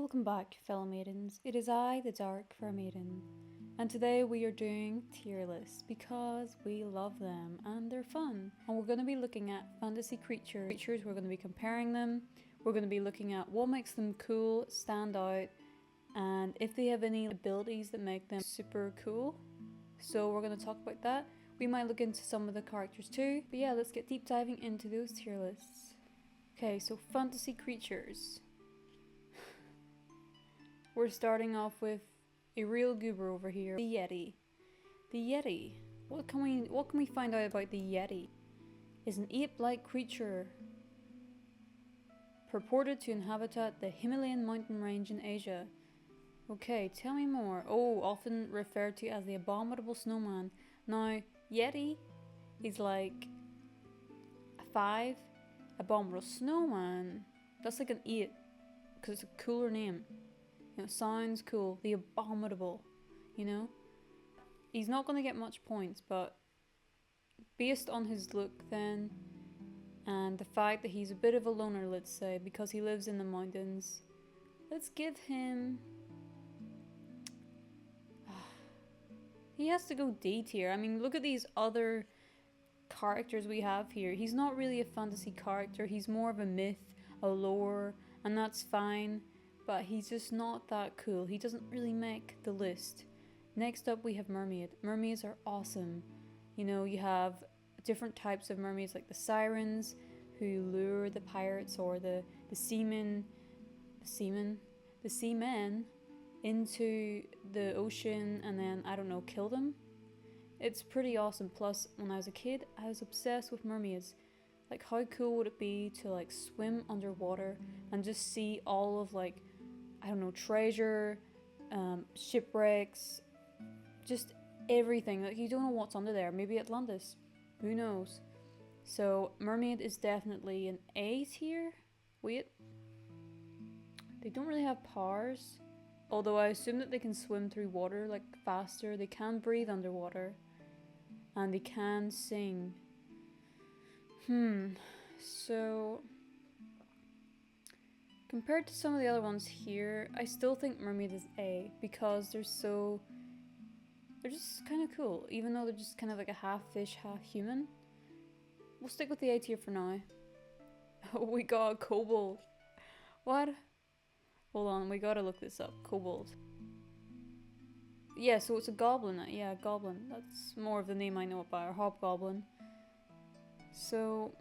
Welcome back, fellow maidens. It is I, the Dark Fair Maiden, and today we are doing tier lists because we love them and they're fun. And we're going to be looking at fantasy creatures. We're going to be comparing them. We're going to be looking at what makes them cool, stand out, and if they have any abilities that make them super cool. So we're going to talk about that. We might look into some of the characters too. But yeah, let's get deep diving into those tier lists. Okay, so fantasy creatures. We're starting off with a real goober over here, the yeti. The yeti. What can we find out about the yeti? Is an ape-like creature purported to inhabit the Himalayan mountain range in Asia. Okay, tell me more. Oh, often referred to as the abominable snowman. Now, yeti is like a 5. Abominable snowman, that's like an 8 because it's a cooler name. You know, it sounds cool. The abominable, you know? He's not going to get much points, but based on his look then, and the fact that he's a bit of a loner, let's say, because he lives in the mountains, let's give him... he has to go D tier. I mean, look at these other characters we have here. He's not really a fantasy character. He's more of a myth, a lore, and that's fine. But he's just not that cool. He doesn't really make the list. Next up we have mermaid. Mermaids are awesome. You know, you have different types of mermaids like the sirens who lure the pirates or the seamen into the ocean and then, I don't know, kill them. It's pretty awesome. Plus, when I was a kid, I was obsessed with mermaids. Like, how cool would it be to like swim underwater and just see all of like, I don't know, treasure, shipwrecks, just everything. Like, you don't know what's under there. Maybe Atlantis. Who knows? So, mermaid is definitely an A tier. Wait. They don't really have powers. Although I assume that they can swim through water like faster. They can breathe underwater. And they can sing. So... compared to some of the other ones here, I still think mermaid is A because they're just kind of cool, even though they're just kind of like a half fish, half human. We'll stick with the A tier for now. Oh, we got a kobold. What? Hold on, we gotta look this up. Kobold. Yeah, so it's a goblin. Yeah, goblin. That's more of the name I know it by, or hobgoblin. So...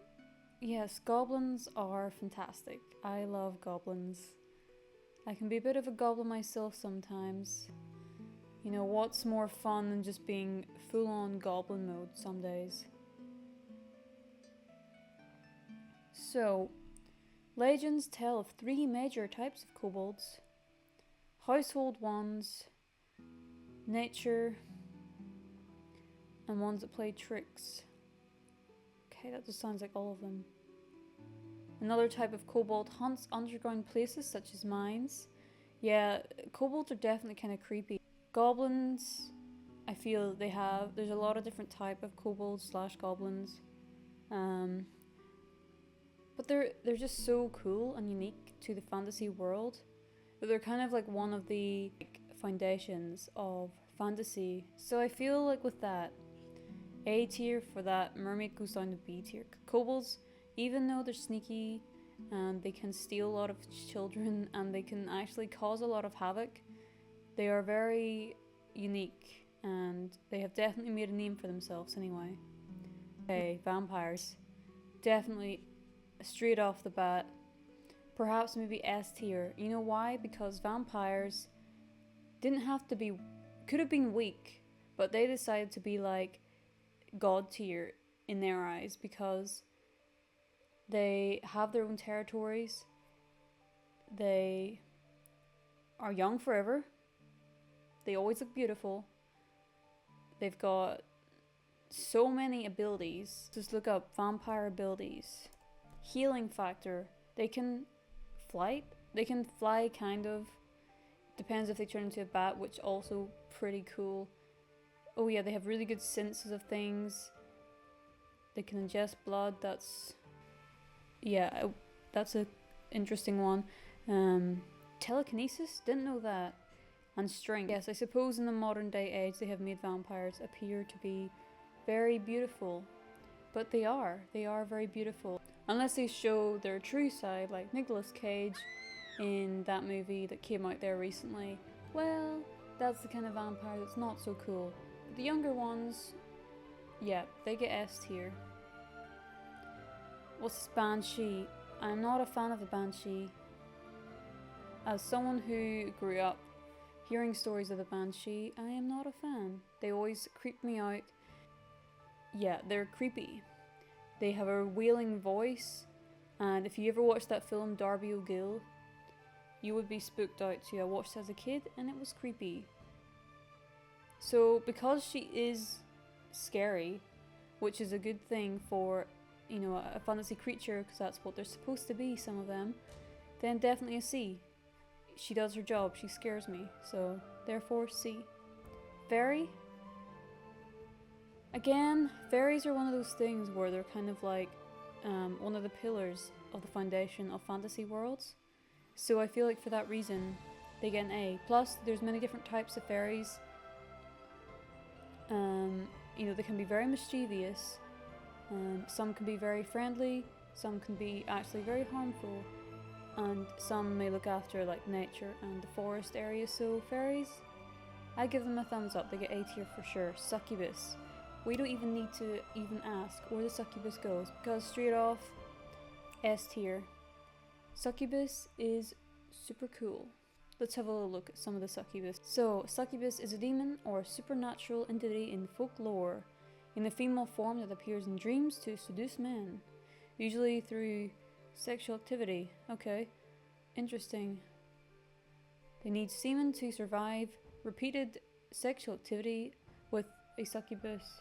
yes, goblins are fantastic. I love goblins. I can be a bit of a goblin myself sometimes. You know, what's more fun than just being full-on goblin mode some days? So, legends tell of 3 major types of kobolds. Household ones, nature, and ones that play tricks. Okay, that just sounds like all of them. Another type of kobold hunts underground places such as mines. Yeah, kobolds are definitely kind of creepy. Goblins, I feel there's a lot of different type of kobolds / goblins. But they're just so cool and unique to the fantasy world that they're kind of like one of the foundations of fantasy. So I feel like with that, A tier for that, mermaid goes down to B tier. Kobolds, even though they're sneaky and they can steal a lot of children and they can actually cause a lot of havoc, they are very unique and they have definitely made a name for themselves anyway. Okay, vampires. Definitely straight off the bat. Perhaps maybe S tier. You know why? Because vampires could have been weak, but they decided to be like god tier in their eyes because they have their own territories, they are young forever, they always look beautiful, they've got so many abilities. Just look up vampire abilities. Healing factor, they can fly kind of, depends if they turn into a bat, which also pretty cool. Oh yeah, they have really good senses of things. They can ingest blood. That's a interesting one. telekinesis? Didn't know that. And strength. Yes, I suppose in the modern day age they have made vampires appear to be very beautiful. But they are very beautiful. Unless they show their true side, like Nicolas Cage in that movie that came out there recently. Well, that's the kind of vampire that's not so cool. But the younger ones, yeah, they get S tier. What's this Banshee? I'm not a fan of the Banshee. As someone who grew up hearing stories of the Banshee, I am not a fan. They always creep me out. Yeah, they're creepy. They have a wailing voice, and if you ever watched that film Darby O'Gill, you would be spooked out too. I watched it as a kid and it was creepy. So because she is scary, which is a good thing for, you know, a fantasy creature, because that's what they're supposed to be, some of them, then definitely a C. She does her job, she scares me, so therefore C. Fairy? Again, fairies are one of those things where they're kind of like one of the pillars of the foundation of fantasy worlds. So I feel like for that reason, they get an A. Plus, there's many different types of fairies. You know, they can be very mischievous. Some can be very friendly. Some can be actually very harmful. And some may look after like nature and the forest area. So fairies, I give them a thumbs up. They get A tier for sure. Succubus. We don't even need to even ask where the succubus goes, because straight off, S tier. Succubus is super cool. Let's have a little look at some of the succubus. So, succubus is a demon or supernatural entity in folklore, in the female form that appears in dreams to seduce men, usually through sexual activity. Okay, interesting. They need semen to survive. Repeated sexual activity with a succubus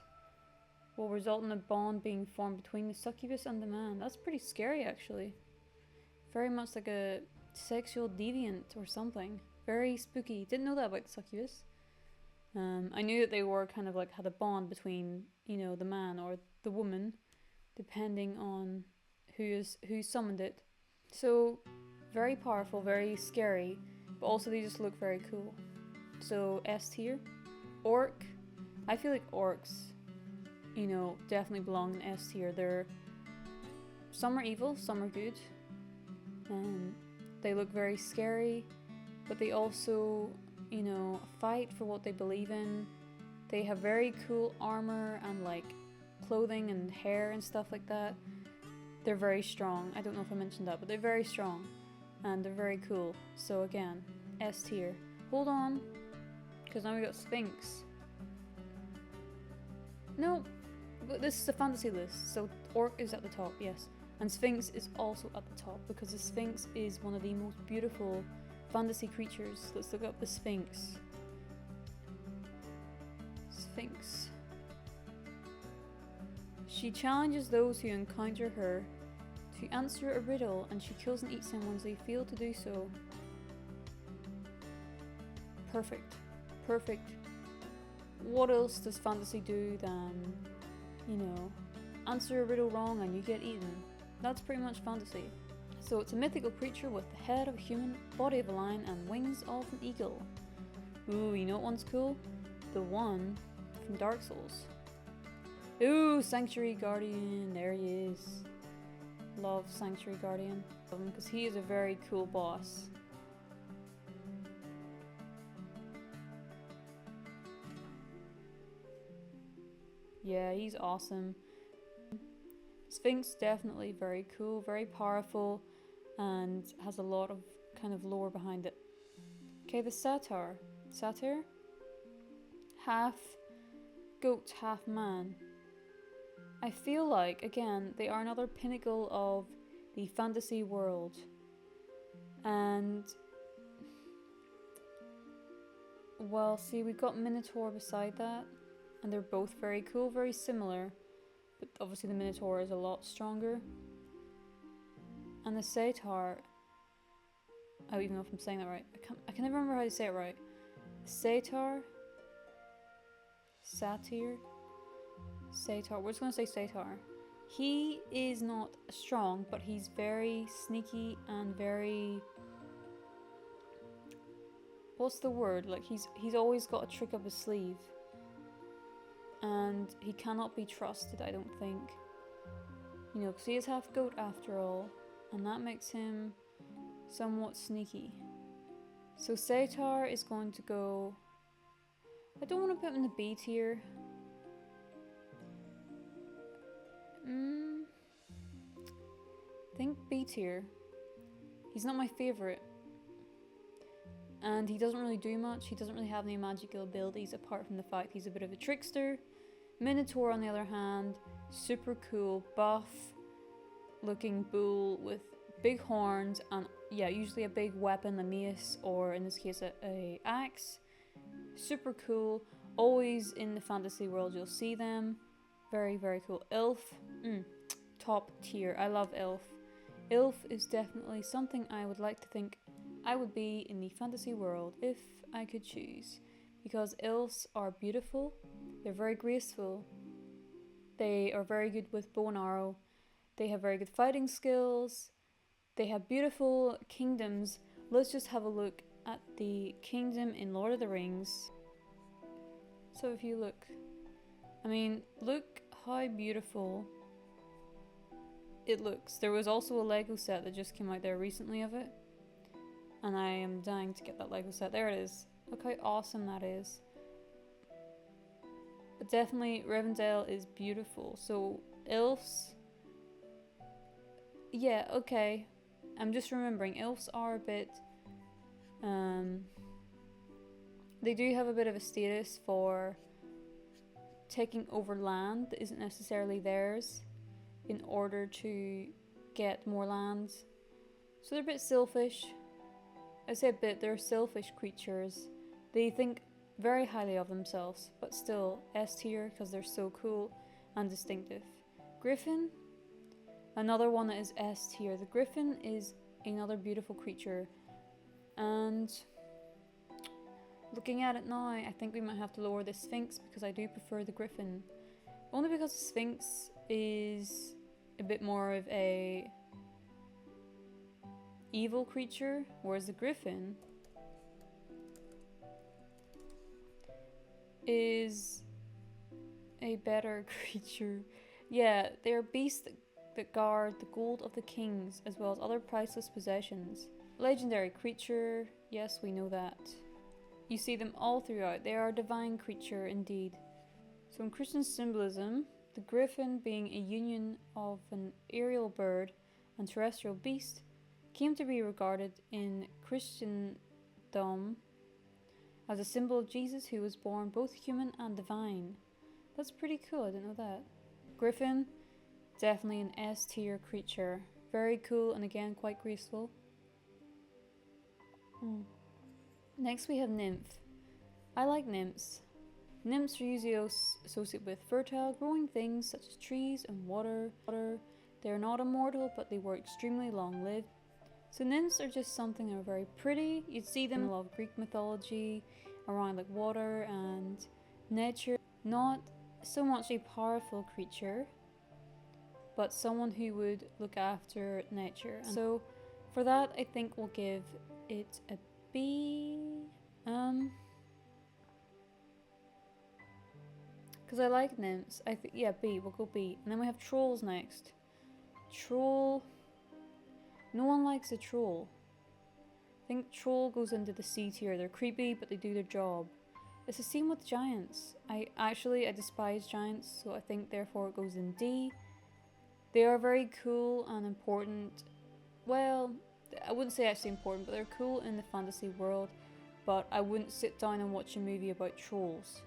will result in a bond being formed between the succubus and the man. That's pretty scary, actually. Very much like a sexual deviant or something. Very spooky. Didn't know that about the succubus. I knew that they were kind of like had a bond between, you know, the man or the woman, depending on who summoned it. So very powerful, very scary, but also they just look very cool. So S tier. Orc. I feel like orcs, you know, definitely belong in S tier. They're some are evil, some are good. They look very scary, but they also, you know, fight for what they believe in. They have very cool armor and like clothing and hair and stuff like that. They're very strong. I don't know if I mentioned that, but they're very strong and they're very cool. So again, S tier. Hold on, because now we got Sphinx. No, but this is a fantasy list, so Orc is at the top, yes. And Sphinx is also at the top, because the Sphinx is one of the most beautiful fantasy creatures. Let's look up the Sphinx. Sphinx. She challenges those who encounter her to answer a riddle, and she kills and eats them once they fail to do so. Perfect. Perfect. What else does fantasy do than, you know, answer a riddle wrong and you get eaten? That's pretty much fantasy. So it's a mythical creature with the head of a human, body of a lion, and wings of an eagle. Ooh, you know what one's cool? The one from Dark Souls. Ooh, Sanctuary Guardian, there he is. Love Sanctuary Guardian, because he is a very cool boss. Yeah, he's awesome. Sphinx, definitely very cool, very powerful, and has a lot of kind of lore behind it. Okay, the satyr. Satyr? Half goat, half man. I feel like, again, they are another pinnacle of the fantasy world. And, well, see, we've got Minotaur beside that, and they're both very cool, very similar. But obviously the Minotaur is a lot stronger. And the satyr, I don't even know if I'm saying that right. I can never remember how to say it right. Satyr? Satyr? Satyr. We're just going to say satyr. He is not strong, but he's very sneaky and very what's the word? Like he's always got a trick up his sleeve. And he cannot be trusted, I don't think. You know, because he is half goat after all. And that makes him somewhat sneaky. So Satar is going to go... I don't want to put him in the B tier. I think B tier. He's not my favourite. And he doesn't really do much. He doesn't really have any magical abilities apart from the fact he's a bit of a trickster. Minotaur, on the other hand, super cool, buff looking bull with big horns and, yeah, usually a big weapon, a mace, or in this case a axe. Super cool. Always in the fantasy world you'll see them. Very, very cool. Elf, top tier. I love Elf. Elf is definitely something I would like to think I would be in the fantasy world if I could choose. Because elves are beautiful, they're very graceful, they are very good with bow and arrow, they have very good fighting skills, they have beautiful kingdoms. Let's just have a look at the kingdom in Lord of the Rings. So if you look, I mean, look how beautiful it looks. There was also a Lego set that just came out there recently of it. And I am dying to get that Lego set. There it is. Look how awesome that is. But definitely Rivendell is beautiful. So elves... Yeah, okay. I'm just remembering. Elves are a bit... they do have a bit of a status for taking over land that isn't necessarily theirs in order to get more lands. So they're a bit selfish. I say a bit, they're selfish creatures. They think very highly of themselves, but still S tier because they're so cool and distinctive. Griffin, another one that is S tier. The griffin is another beautiful creature, and looking at it now, I think we might have to lower the Sphinx because I do prefer the griffin. Only because the Sphinx is a bit more of a evil creature, whereas the griffin is a better creature. Yeah, they are beasts that guard the gold of the kings as well as other priceless possessions. Legendary creature, yes, we know that. You see them all throughout. They are a divine creature indeed. So in Christian symbolism, the griffin, being a union of an aerial bird and terrestrial beast, came to be regarded in Christendom as a symbol of Jesus, who was born both human and divine. That's pretty cool, I didn't know that. Griffin, definitely an S tier creature. Very cool and again quite graceful. Next we have nymph. I like nymphs. Nymphs are usually associated with fertile growing things such as trees and water. They are not immortal, but they were extremely long lived. So nymphs are just something that are very pretty. You'd see them in a lot of Greek mythology around like water and nature. Not so much a powerful creature, but someone who would look after nature. And so for that, I think we'll give it a B. Because I like nymphs. Yeah, B. We'll go B. And then we have trolls next. Troll. No one likes a troll. I think troll goes into the C tier. They're creepy, but they do their job. It's the same with giants. I despise giants, so I think therefore it goes in D. They are very cool and important. Well, I wouldn't say actually important, but they're cool in the fantasy world. But I wouldn't sit down and watch a movie about trolls.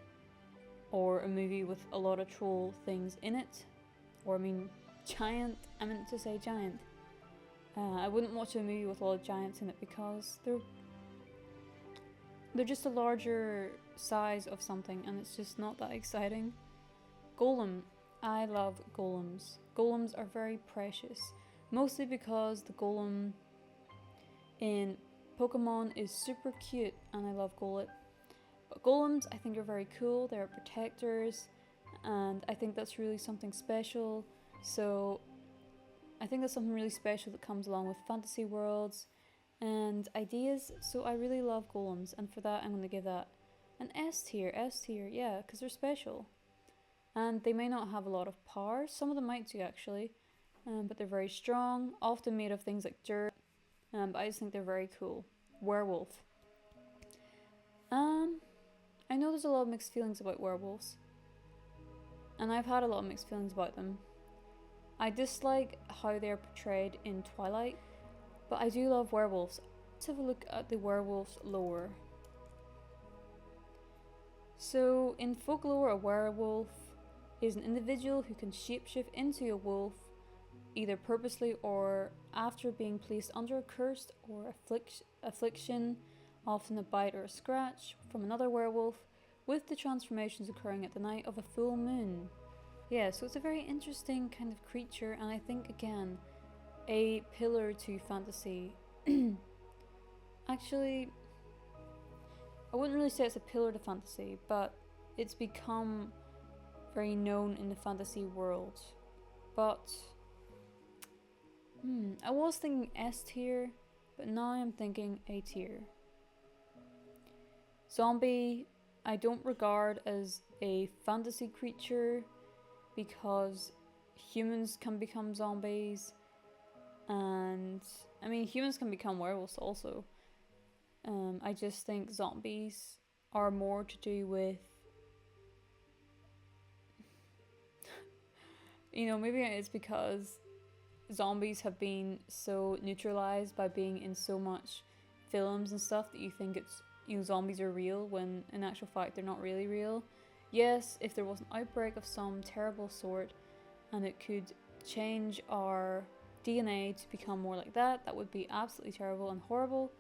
Or a movie with a lot of troll things in it. Or I mean, giant. I meant to say giant. I wouldn't watch a movie with a lot of giants in it because they're just a larger size of something and it's just not that exciting. Golem. I love golems. Golems are very precious. Mostly because the golem in Pokemon is super cute and I love Golem. But golems I think are very cool. They're protectors and I think that's really something special. So I think that's something really special that comes along with fantasy worlds And ideas, so I really love golems, and for that I'm going to give that an S tier. S tier, yeah, because they're special. And they may not have a lot of power, some of them might do actually, but they're very strong, often made of things like dirt, but I just think they're very cool. Werewolf. I know there's a lot of mixed feelings about werewolves, and I've had a lot of mixed feelings about them. I dislike how they're portrayed in Twilight, but I do love werewolves. Let's have a look at the werewolf's lore. So, in folklore, a werewolf is an individual who can shapeshift into a wolf, either purposely or after being placed under a curse or affliction, often a bite or a scratch, from another werewolf, with the transformations occurring at the night of a full moon. Yeah, so it's a very interesting kind of creature, and I think, again, a pillar to fantasy. Actually, I wouldn't really say it's a pillar to fantasy, but it's become very known in the fantasy world. But I was thinking S tier, but now I'm thinking A tier. Zombie, I don't regard as a fantasy creature because humans can become zombies, and I mean humans can become werewolves also. I just think zombies are more to do with maybe it's because zombies have been so neutralized by being in so much films and stuff that you think it's zombies are real when in actual fact they're not really real. Yes, if there was an outbreak of some terrible sort and it could change our DNA to become more like that, that would be absolutely terrible and horrible.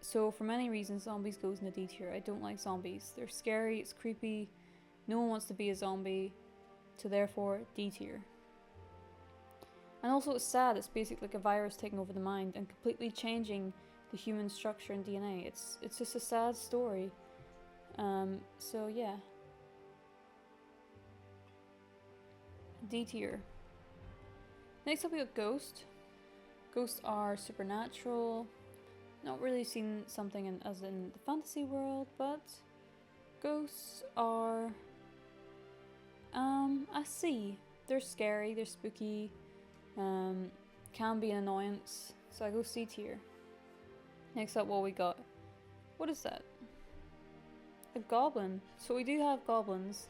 So for many reasons, zombies goes in the D tier. I don't like zombies. They're scary, it's creepy, no one wants to be a zombie, so therefore D tier. And also it's sad, it's basically like a virus taking over the mind and completely changing the human structure and DNA. It's just a sad story. So yeah. D tier. Next up we got Ghost. Ghosts are supernatural. Not really seen something as in the fantasy world, but ghosts are a C. They're scary, they're spooky, can be an annoyance, so I go C tier. Next up, what we got? What is that? A goblin. So we do have goblins,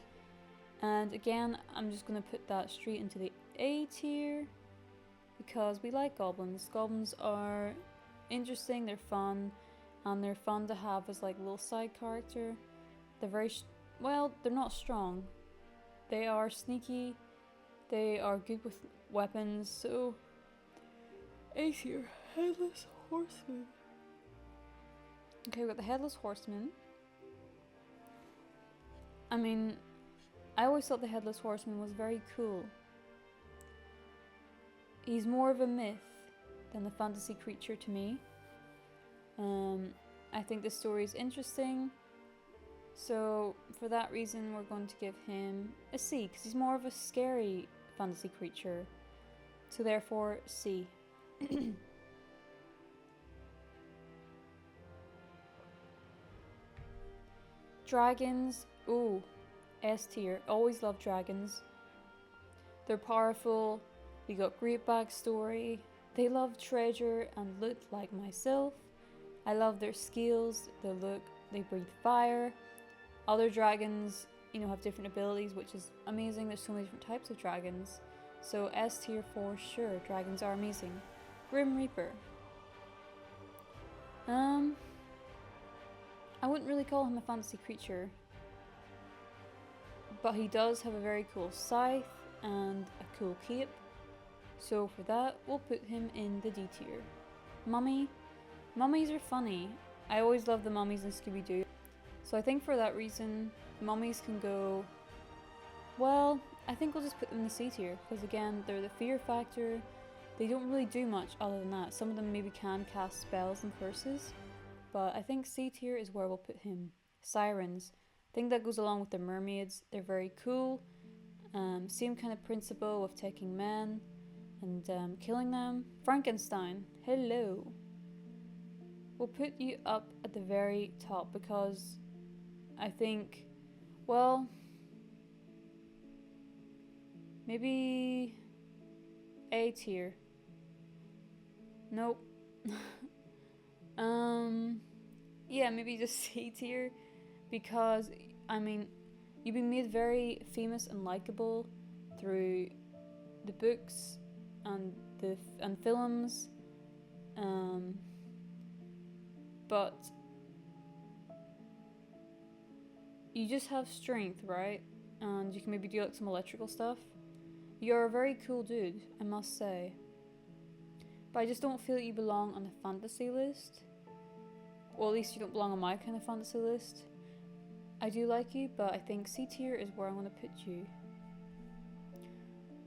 and again I'm just gonna put that straight into the A tier because we like goblins. Goblins are interesting, they're fun, and they're fun to have as like a little side character. They're very well, they're not strong, they are sneaky, they are good with weapons, so A tier. Headless Horseman. Okay, we got the Headless Horseman. I mean, I always thought the Headless Horseman was very cool. He's more of a myth than a fantasy creature to me. I think the story is interesting, so for that reason we're going to give him a C, because he's more of a scary fantasy creature, so therefore C. Dragons, ooh, S tier. Always love dragons. They're powerful, they got great backstory, they love treasure and look like myself. I love their skills, their look, they breathe fire. Other dragons, have different abilities, which is amazing. There's so many different types of dragons. So S tier for sure, dragons are amazing. Grim Reaper. I wouldn't really call him a fantasy creature, but he does have a very cool scythe and a cool cape, so for that we'll put him in the D tier. Mummy. Mummies are funny. I always love the mummies in Scooby-Doo, so I think for that reason mummies can go, well, I think we'll just put them in the C tier, because again, they're the fear factor. They don't really do much other than that. Some of them maybe can cast spells and curses, but I think C tier is where we'll put him. Sirens. I think that goes along with the mermaids. They're very cool. Same kind of principle of taking men and killing them. Frankenstein. Hello. We'll put you up at the very top because I think, well, maybe A tier. Nope. Yeah, maybe just C tier because, I mean, you've been made very famous and likable through the books and films, but you just have strength, right? And you can maybe do like some electrical stuff. You're a very cool dude, I must say. But I just don't feel that you belong on the fantasy list. Well, at least you don't belong on my kind of fantasy list. I do like you, but I think C tier is where I'm gonna put you.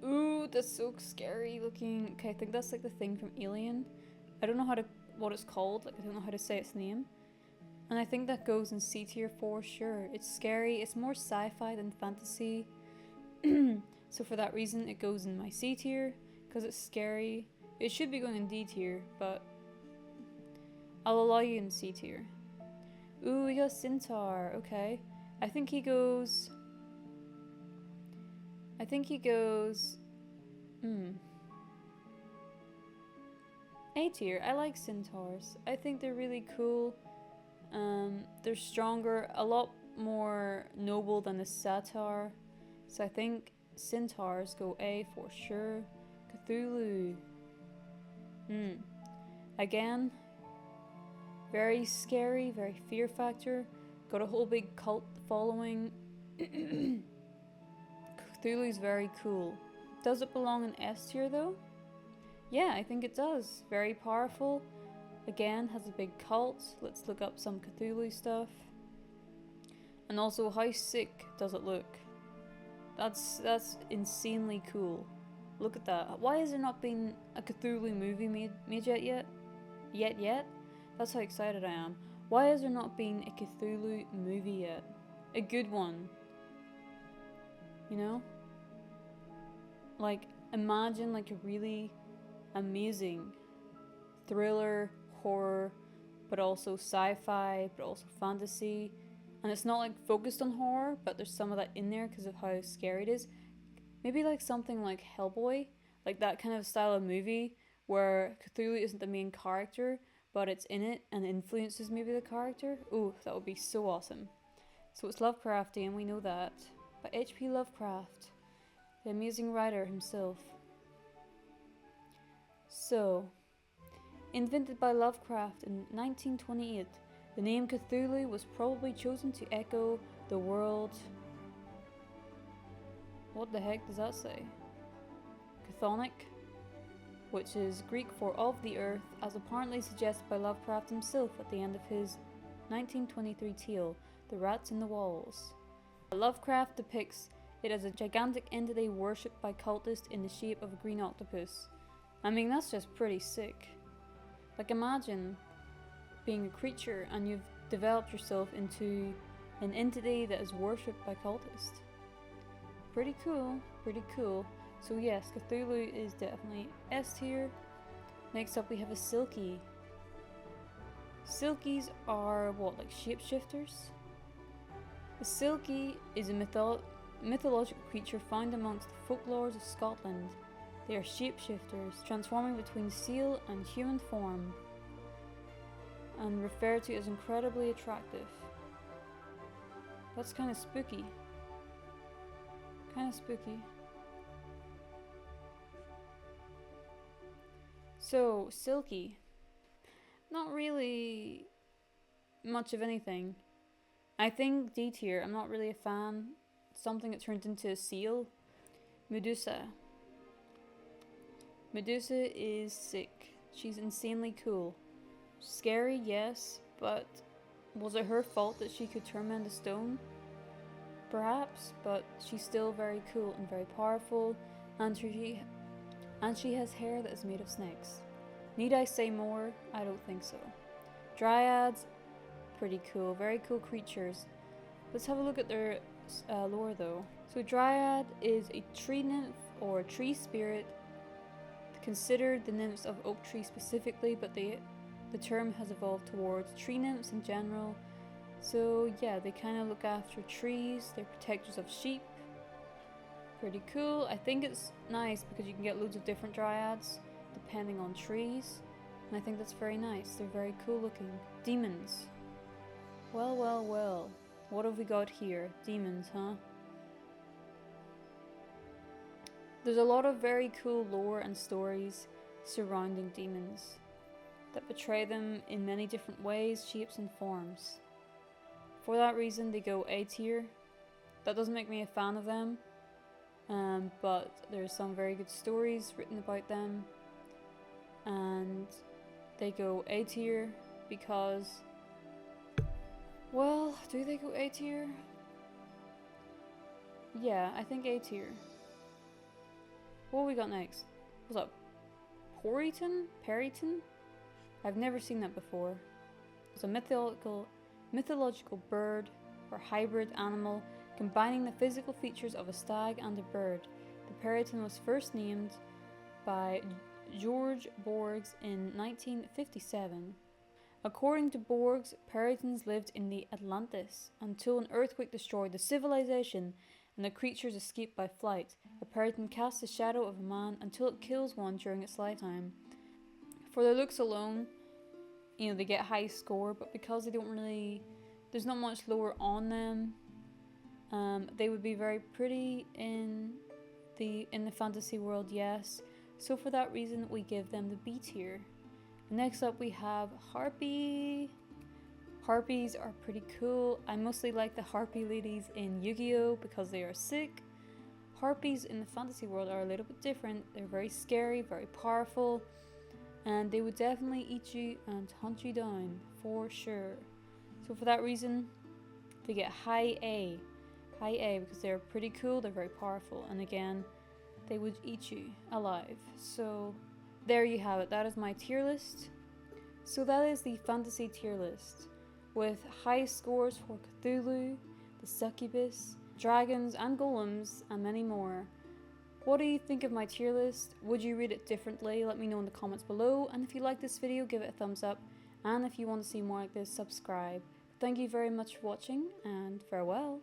Ooh, that's so scary looking. Okay, I think that's like the thing from Alien. I don't know what it's called. Like, I don't know how to say its name. And I think that goes in C tier for sure. It's scary. It's more sci-fi than fantasy. So for that reason, it goes in my C tier because it's scary. It should be going in D tier, but I'll allow you in C tier. Ooh, we got Centaur. Okay. I think he goes... A tier. I like centaurs. I think they're really cool. They're stronger, a lot more noble than the satyr. So I think centaurs go A for sure. Cthulhu. Again, very scary, very fear factor. Got a whole big cult following. Cthulhu's very cool. Does it belong in S tier though? Yeah, I think it does. Very powerful. Again, has a big cult. Let's look up some Cthulhu stuff. And also, how sick does it look? That's insanely cool. Look at that. Why has there not been a Cthulhu movie made yet? Yet? That's how excited I am. Why has there not been a Cthulhu movie yet? A good one. You know? Like, imagine like a really amazing thriller, horror, but also sci-fi, but also fantasy. And it's not like focused on horror, but there's some of that in there because of how scary it is. Maybe like something like Hellboy, like that kind of style of movie where Cthulhu isn't the main character, but it's in it and influences maybe the character. Ooh, that would be so awesome. So it's Lovecraftian, we know that. By H.P. Lovecraft, the amazing writer himself. So, invented by Lovecraft in 1928, the name Cthulhu was probably chosen to echo the word... What the heck does that say? Chthonic, which is Greek for of the earth, as apparently suggested by Lovecraft himself at the end of his 1923 tale, The Rats in the Walls. Lovecraft depicts it as a gigantic entity worshipped by cultists in the shape of a green octopus. I mean, that's just pretty sick. Like, imagine being a creature and you've developed yourself into an entity that is worshipped by cultists. Pretty cool, pretty cool. So yes, Cthulhu is definitely S tier. Next up we have a Silky. Silkies are what, like shapeshifters? The Silky is a mythological creature found amongst the folklores of Scotland. They are shapeshifters, transforming between seal and human form, and referred to as incredibly attractive. That's kind of spooky. So, Silky. Not really much of anything. I think D tier, I'm not really a fan. Something that turns into a seal. Medusa. Medusa is sick. She's insanely cool. Scary, yes, but was it her fault that she could turn men to stone? Perhaps, but she's still very cool and very powerful, and she has hair that is made of snakes. Need I say more? I don't think so. Dryads, pretty cool, very cool creatures. Let's have a look at their lore though. So Dryad is a tree nymph or a tree spirit, considered the nymphs of oak tree specifically, but they the term has evolved towards tree nymphs in general. So yeah, they kind of look after trees, they're protectors of sheep. Pretty cool. I think it's nice because you can get loads of different dryads depending on trees. And I think that's very nice. They're very cool looking. Demons. Well, well, well. What have we got here? Demons, huh? There's a lot of very cool lore and stories surrounding demons that portray them in many different ways, shapes and forms. For that reason they go A tier. That doesn't make me a fan of them, but there's some very good stories written about them, and they go A tier because, well, do they go A tier? Yeah, I think A tier. What have we got next? What's up? Periton? I've never seen that before. It's a mythological bird or hybrid animal combining the physical features of a stag and a bird. The Periton was first named by George Borges in 1957. According to Borges, Peritons lived in the Atlantis until an earthquake destroyed the civilization and the creatures escaped by flight. A Periton casts the shadow of a man until it kills one during its lifetime. For their looks alone, you know, they get high score, but because they don't really, there's not much lore on them, they would be very pretty in the fantasy world, yes. So for that reason, we give them the B tier. Next up, we have Harpy. Harpies are pretty cool. I mostly like the Harpy ladies in Yu-Gi-Oh! Because they are sick. Harpies in the fantasy world are a little bit different. They're very scary, very powerful, and they would definitely eat you and hunt you down for sure. So for that reason, they get high A. High A because they're pretty cool, they're very powerful, and again, they would eat you alive. So there you have it. That is my tier list. So that is the fantasy tier list, with high scores for Cthulhu, the succubus, dragons and golems, and many more. What do you think of my tier list? Would you read it differently? Let me know in the comments below, and if you like this video, give it a thumbs up, and if you want to see more like this, subscribe. Thank you very much for watching, and farewell.